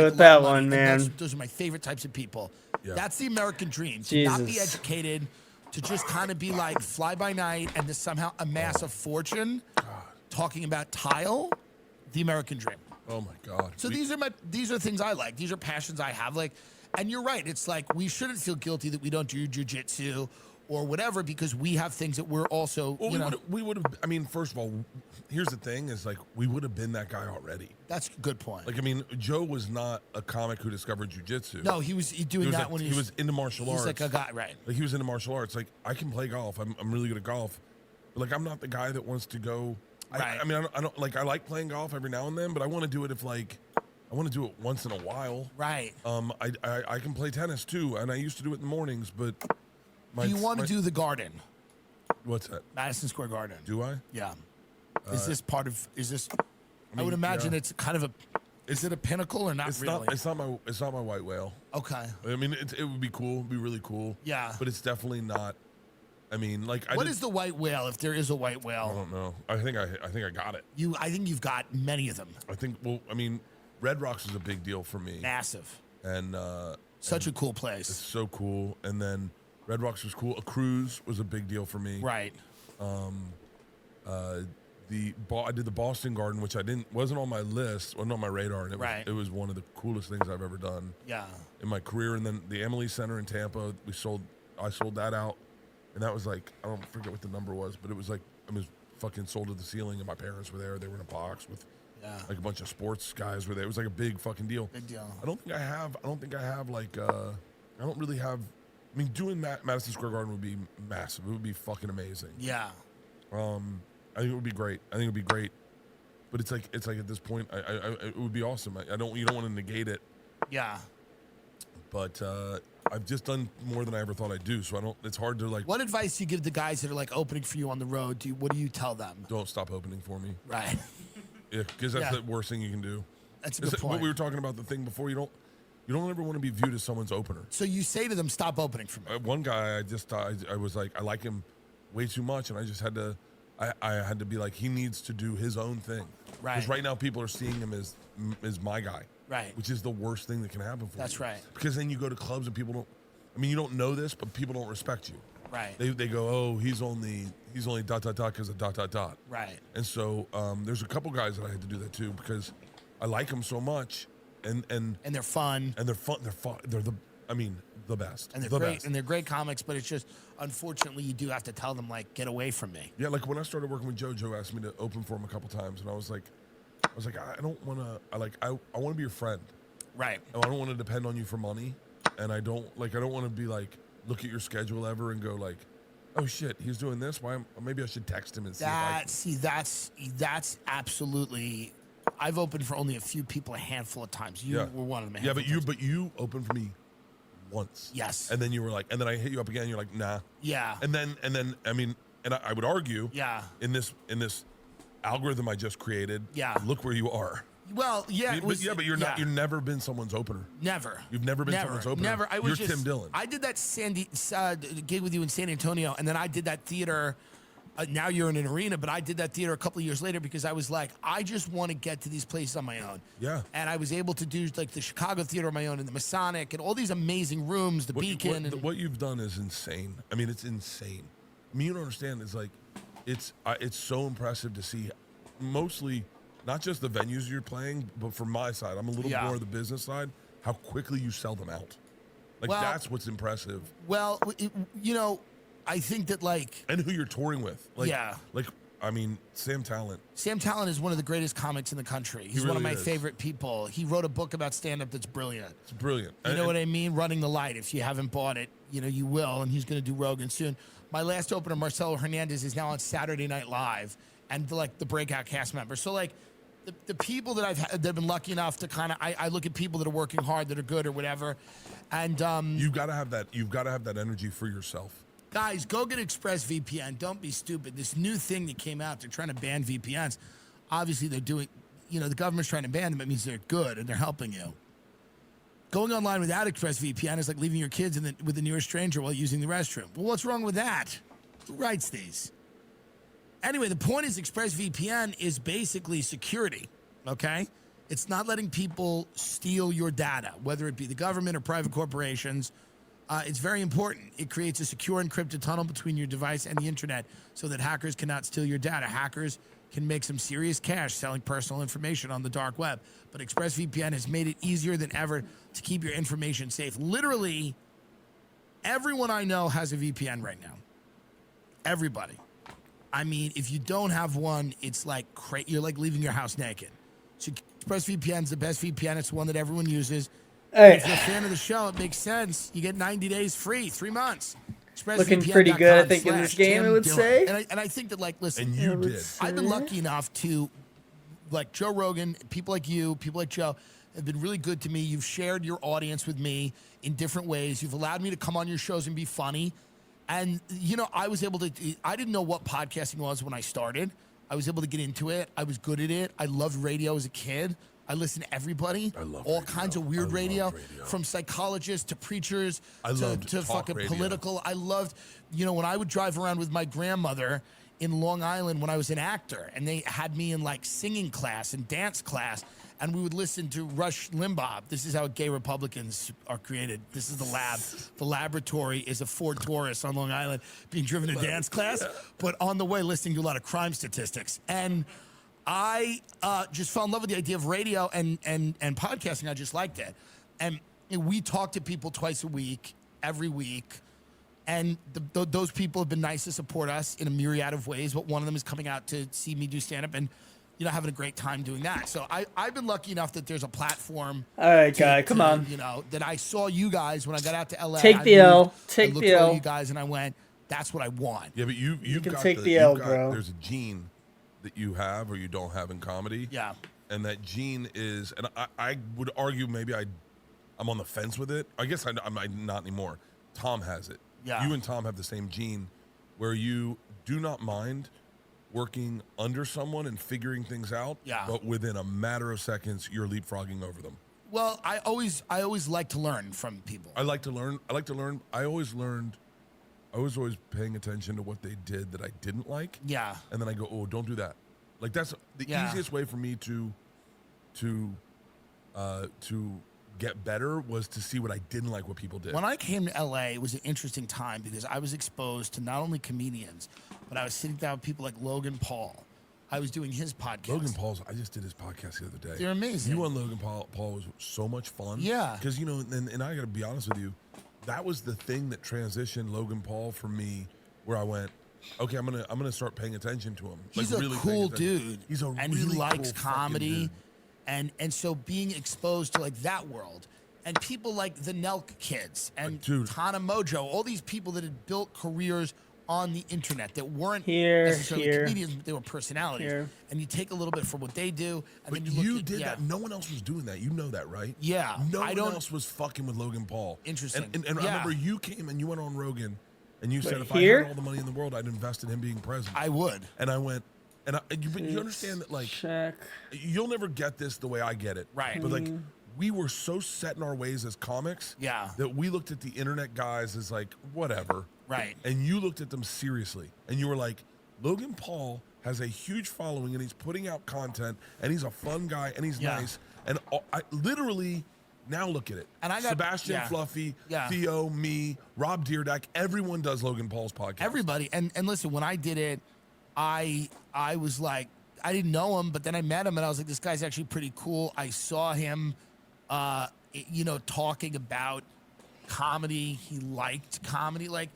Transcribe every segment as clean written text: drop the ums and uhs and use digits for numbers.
with that one, man. Those are my favorite types of people. Yeah. That's the American dream. To not be Jesus. educated, to just kind of be like fly by night and to somehow amass a fortune talking about tile, the American dream. Oh my God. So these are things I like. These are passions I have. Like, and you're right. It's like we shouldn't feel guilty that we don't do jujitsu or whatever because we have things that we're also. Well, we would have. I mean, first of all, here's the thing: is like we would have been that guy already. That's a good point. Like, I mean, Joe was not a comic who discovered jujitsu. No, he was doing that when he was into martial arts. He's like a guy, right? Like he was into martial arts. Like I can play golf. I'm really good at golf. But like I'm not the guy that wants to go. Right. I mean, I don't like. I like playing golf every now and then, but I want to do it if like. I want to do it once in a while. Right. I can play tennis too, and I used to do it in the mornings, but. Do you want to do the Garden? What's that? Madison Square Garden. Do I? Yeah. Is this part of? Is this? I mean, would imagine yeah. it's kind of a. Is it a pinnacle or not really? It's not my white whale. Okay. I mean, it would be cool. It'd be really cool. Yeah. But it's definitely not. I mean, like, What is the white whale? If there is a white whale, I don't know. I think I got it. I think you've got many of them. I think. Well, I mean, Red Rocks is a big deal for me. Massive. And such a cool place. It's so cool. And then Red Rocks was cool. A cruise was a big deal for me. Right. I did the Boston Garden, which wasn't on my list, wasn't on my radar, and it was one of the coolest things I've ever done. Yeah. In my career, and then the Emily Center in Tampa, I sold that out, and that was like I don't forget what the number was, but it was like it was fucking sold to the ceiling, and my parents were there. They were in a box with like a bunch of sports guys were there. It was like a big fucking deal. Big deal. I don't think I have like I don't really have. I mean, doing Madison Square Garden would be massive. It would be fucking amazing. Yeah. I think it would be great. But it's like at this point, it would be awesome. You don't want to negate it. Yeah. But I've just done more than I ever thought I'd do. So it's hard to like. What advice do you give the guys that are like opening for you on the road? What do you tell them? Don't stop opening for me. Right. Yeah, because that's the worst thing you can do. That's a good point. What we were talking about the thing before. You don't ever want to be viewed as someone's opener. So you say to them, "Stop opening for me." One guy, I was like, I like him way too much, and I just had to. I had to be like, he needs to do his own thing. Right. Because right now people are seeing him as my guy. Right. Which is the worst thing that can happen for you. That's right. Because then you go to clubs and people don't. I mean, you don't know this, but people don't respect you. Right. They go, oh, he's only ... because of ... Right. And so there's a couple guys that I had to do that too because I like them so much, and they're fun. And they're fun. They're the best. And they're great. Best. And they're great comics, but it's just unfortunately you do have to tell them like, get away from me. Yeah, like when I started working with Joe asked me to open for him a couple times, and I was like, I don't want to. I want to be your friend. Right. I don't want to depend on you for money, and I don't want to be like look at your schedule ever and go like, oh shit, he's doing this. Why? Maybe I should text him and see. That's absolutely. I've opened for only a few people a handful of times. You were one of them. Yeah, but you opened for me once. Yes. And then you were like, and then I hit you up again. And you're like, nah. Yeah. And then I mean, and I would argue. Yeah. In this algorithm I just created. Yeah. Look where you are. well, yeah. But you're not. You've never been someone's opener. Never. You've never been someone's opener. Never. You're Tim Dillon. I did that gig with you in San Antonio, and then I did that theater. Now you're in an arena, but I did that theater a couple of years later because I was like, I just want to get to these places on my own. Yeah. And I was able to do like the Chicago theater on my own and the Masonic and all these amazing rooms, the Beacon. What you've done is insane. I mean, it's insane. I mean, you don't understand. It's like, it's so impressive to see, mostly not just the venues you're playing, but from my side, I'm a little more of the business side. How quickly you sell them out. Like that's what's impressive. Well, I think that and who you're touring with. Like, I mean, Sam Talent. Sam Talent is one of the greatest comics in the country. He's one of my favorite people. He wrote a book about stand-up that's brilliant. It's brilliant. You know what I mean? Running the Light. If you haven't bought it, you will, and he's going to do Rogan soon. My last opener, Marcelo Hernandez, is now on Saturday Night Live, and the breakout cast member. So the people that that have been lucky enough to kind of, I look at people that are working hard, that are good or whatever, and you've got to have that. You've got to have that energy for yourself. Guys, go get ExpressVPN. Don't be stupid. This new thing that came out, they're trying to ban VPNs. Obviously, they're doing, the government's trying to ban them. It means they're good and they're helping you. Going online without ExpressVPN is like leaving your kids with the nearest stranger while using the restroom. Well, what's wrong with that? Who writes these? Anyway, the point is ExpressVPN is basically security, okay? It's not letting people steal your data, whether it be the government or private corporations. It's very important. It creates a secure encrypted tunnel between your device and the internet so that hackers cannot steal your data. Hackers can make some serious cash selling personal information on the dark web. But ExpressVPN has made it easier than ever to keep your information safe. Literally, everyone I know has a VPN right now. Everybody. I mean, if you don't have one, it's like you're like leaving your house naked. So ExpressVPN is the best VPN. It's the one that everyone uses. Hey. If you're a fan of the show, it makes sense. You get 90 days free, 3 months. Looking pretty good, I think, in this game, I would say. And I think that, like, listen, And you did. I've been lucky enough to, like, Joe Rogan, people like you, people like Joe, have been really good to me. You've shared your audience with me in different ways. You've allowed me to come on your shows and be funny. And, you know, I was able to, I didn't know what podcasting was when I started. I was able to get into it. I was good at it. I loved radio as a kid. I listen to everybody. I love all radio. kinds of weird I radio, love radio. from psychologists to preachers loved to talk fucking radio. political. I loved, you know, when I would drive around with my grandmother in Long Island when I was an actor, and they had me in like singing class and dance class, and we would listen to Rush Limbaugh. This is how gay Republicans are created. This is the lab. The laboratory is a Ford Taurus on Long Island being driven to dance class, but on the way listening to a lot of crime statistics. And I just fell in love with the idea of radio and podcasting. I just liked it. And we talk to people twice a week, every week. And those people have been nice to support us in a myriad of ways. But one of them is coming out to see me do stand-up and, you know, having a great time doing that. So I've been lucky enough that there's a platform. All right, guy, come on. You know, that I saw you guys when I got out to LA. Take the L. Take I looked the at all L. you guys and I went, that's what I want. Yeah, but you can got take the L, got, bro. There's a gene that you have or you don't have in comedy. Yeah. And that gene is, and I would argue maybe I'm on the fence with it. I guess I'm not anymore. Tom has it. Yeah. You and Tom have the same gene where you do not mind working under someone and figuring things out. Yeah. But within a matter of seconds, you're leapfrogging over them. Well, I always like to learn from people. I like to learn. I always learned. I was always paying attention to what they did that I didn't like. Yeah. And then I go, oh, don't do that. Like that's the easiest way for me to get better was to see what I didn't like what people did. When I came to LA, it was an interesting time because I was exposed to not only comedians, but I was sitting down with people like Logan Paul. I was doing his podcast. Logan Paul's, I just did his podcast the other day. They're amazing. You on Logan Paul was so much fun. Yeah. Because, you know, and I got to be honest with you, that was the thing that transitioned Logan Paul for me where I went, okay, I'm gonna start paying attention to him. He's like, a really cool dude. He's a and really he likes cool fucking comedy. dude. And so being exposed to like that world and people like the Nelk kids and Dude. Tana Mojo, all these people that had built careers on the internet that weren't Here, necessarily here. comedians, but they were personalities. Here. And you take a little bit from what they do, and But then you you look at, did yeah. that. No one else was doing that. You know that, right? Yeah. No I one don't- else was fucking with Logan Paul. Interesting. And I Yeah. remember you came and you went on Rogan and you said, Wait, if here? I had all the money in the world, I'd invest in him being president. I would. And I went, but you understand that, like, Check. you'll never get this the way I get it. Right. But, like, we were so set in our ways as comics Yeah. that we looked at the internet guys as, like, whatever. Right. And you looked at them seriously. And you were like, Logan Paul has a huge following and he's putting out content and he's a fun guy and he's Yeah. nice. And I literally now look at it. And I got- Sebastian yeah. Fluffy, Yeah. Theo, me, Rob Deerdack, everyone does Logan Paul's podcast. Everybody. And listen, when I did it, I was like, I didn't know him, but then I met him and I was like, this guy's actually pretty cool. I saw him, you know, talking about comedy. He liked comedy. Like,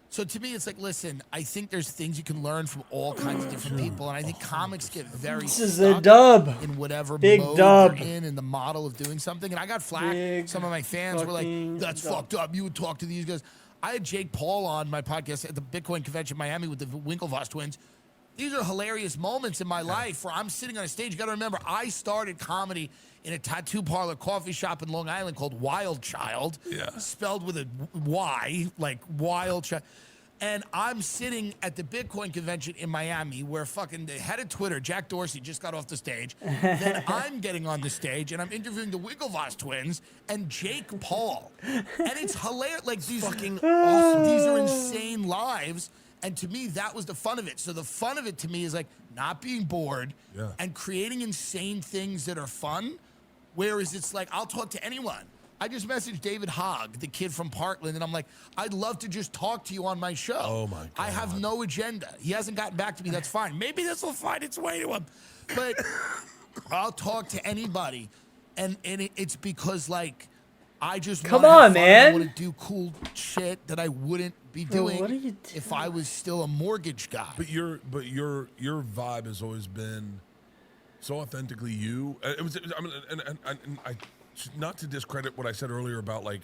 so to me, it's like, listen, I think there's things you can learn from all kinds of different people. And I think comics get very This is a stuck dub. in whatever Big mode dub. you're in the model of doing something. And I got flack. Big Some of my fans were like, fucking that's dub. fucked up. You would talk to these guys. I had Jake Paul on my podcast at the Bitcoin convention in Miami with the Winklevoss twins. These are hilarious moments in my life where I'm sitting on a stage. You got to remember, I started comedy in a tattoo parlor coffee shop in Long Island called Wild Child. Yeah. Spelled with a Y, like Wild Child. And I'm sitting at the Bitcoin convention in Miami where fucking the head of Twitter, Jack Dorsey, just got off the stage. Then I'm getting on the stage and I'm interviewing the Winklevoss twins and Jake Paul. And it's hilarious. Like these fucking awesome. These are insane lives. And to me, that was the fun of it. So the fun of it to me is like not being bored and creating insane things that are fun. Whereas it's like, I'll talk to anyone. I just messaged David Hogg, the kid from Parkland, and I'm like, I'd love to just talk to you on my show. Oh my God. I have no agenda. He hasn't gotten back to me. That's fine. Maybe this will find its way to him. But I'll talk to anybody. And it's because, like, I just Come on, man. I want to do cool shit that I wouldn't be doing what are you doing? if I was still a mortgage guy. But your vibe has always been so authentically you. It was I mean, and I not to discredit what I said earlier about like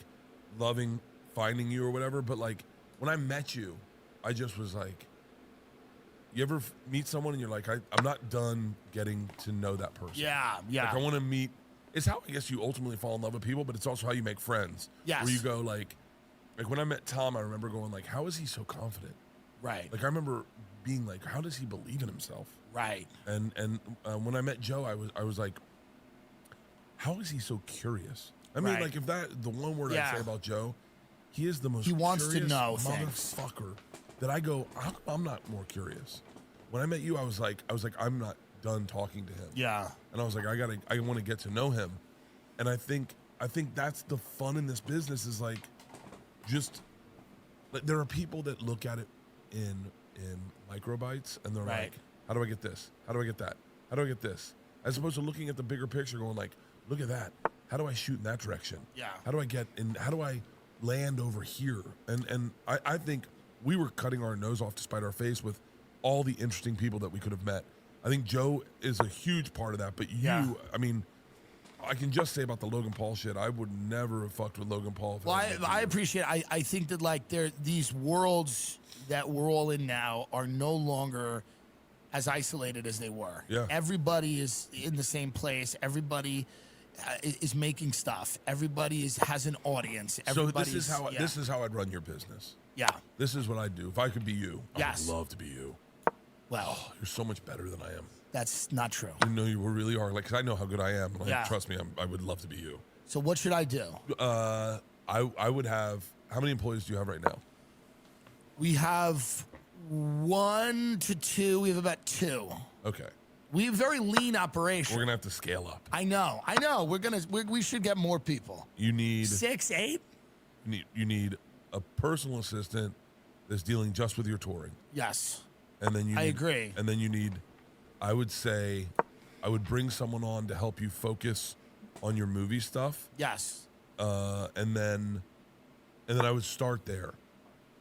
finding you or whatever, but like when I met you, I just was like, you ever meet someone and you're like, I'm not done getting to know that person. Yeah. Like I want to meet. It's how I guess you ultimately fall in love with people, but it's also how you make friends. Yes. Where you go like when I met Tom, I remember going like, how is he so confident? Right. Like I remember being like, how does he believe in himself? Right. And when I met Joe, I was like, how is he so curious? I mean, like if the one word I say about Joe, he is the most he wants to curious know things. motherfucker that I go, I'm not more curious. When I met you, I was like, I'm not done talking to him. Yeah. And I was like, I want to get to know him. And I think that's the fun in this business is like, just like there are people that look at it in microbytes and they're like, how do I get this? How do I get that? How do I get this? As opposed to looking at the bigger picture going like, look at that. How do I shoot in that direction? Yeah. How do I get in? How do I land over here? And I think we were cutting our nose off to spite our face with all the interesting people that we could have met. I think Joe is a huge part of that, but you, I mean, I can just say about the Logan Paul shit, I would never have fucked with Logan Paul. Well, I appreciate it. I think that like these worlds that we're all in now are no longer as isolated as they were. Yeah. Everybody is in the same place. Everybody is making stuff. Everybody has an audience. So this is how I'd run your business. Yeah. This is what I'd do. If I could be you, I would love to be you. Well, you're so much better than I am. That's not true. You know, you really are. Like, 'cause I know how good I am. Like, trust me, I would love to be you. So what should I do? I would have. How many employees do you have right now? We have 1 to 2. We have about 2. Okay. We have a very lean operation. We're gonna have to scale up. I know. We should get more people. You need 6, 8. You need a personal assistant that's dealing just with your touring. Yes. And then I agree. And then you need, I would say, I would bring someone on to help you focus on your movie stuff. Yes. And then I would start there.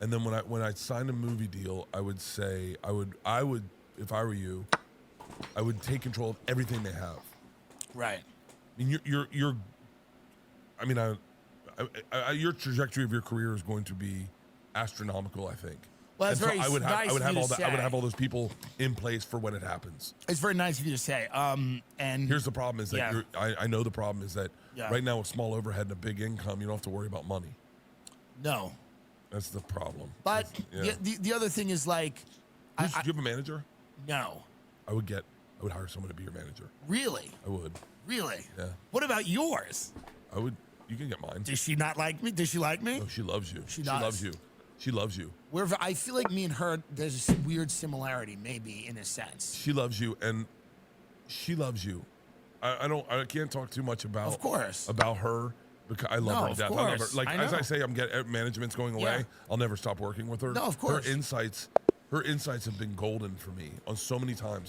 And then when I signed a movie deal, I would say I would if I were you, I would take control of everything they have. Right. I mean, your trajectory of your career is going to be astronomical, I think. Well, that's very I would nice have all those people in place for when it happens. It's very nice of you to say. And here's the problem: is that I know the problem is that right now with small overhead and a big income, you don't have to worry about money. No, that's the problem. But the other thing is like, do you have a manager? No. I would hire someone to be your manager. Really? I would. Really? Yeah. What about yours? I would. You can get mine. Does she not like me? Does she like me? No, she loves you. She loves you. She loves you. I feel like me and her, there's a weird similarity, maybe in a sense. She loves you, and she loves you. I can't talk too much about. Of course. About her because I love her to death. I love her. Like as I say, management's going away. Yeah. I'll never stop working with her. No, of course. Her insights have been golden for me on so many times.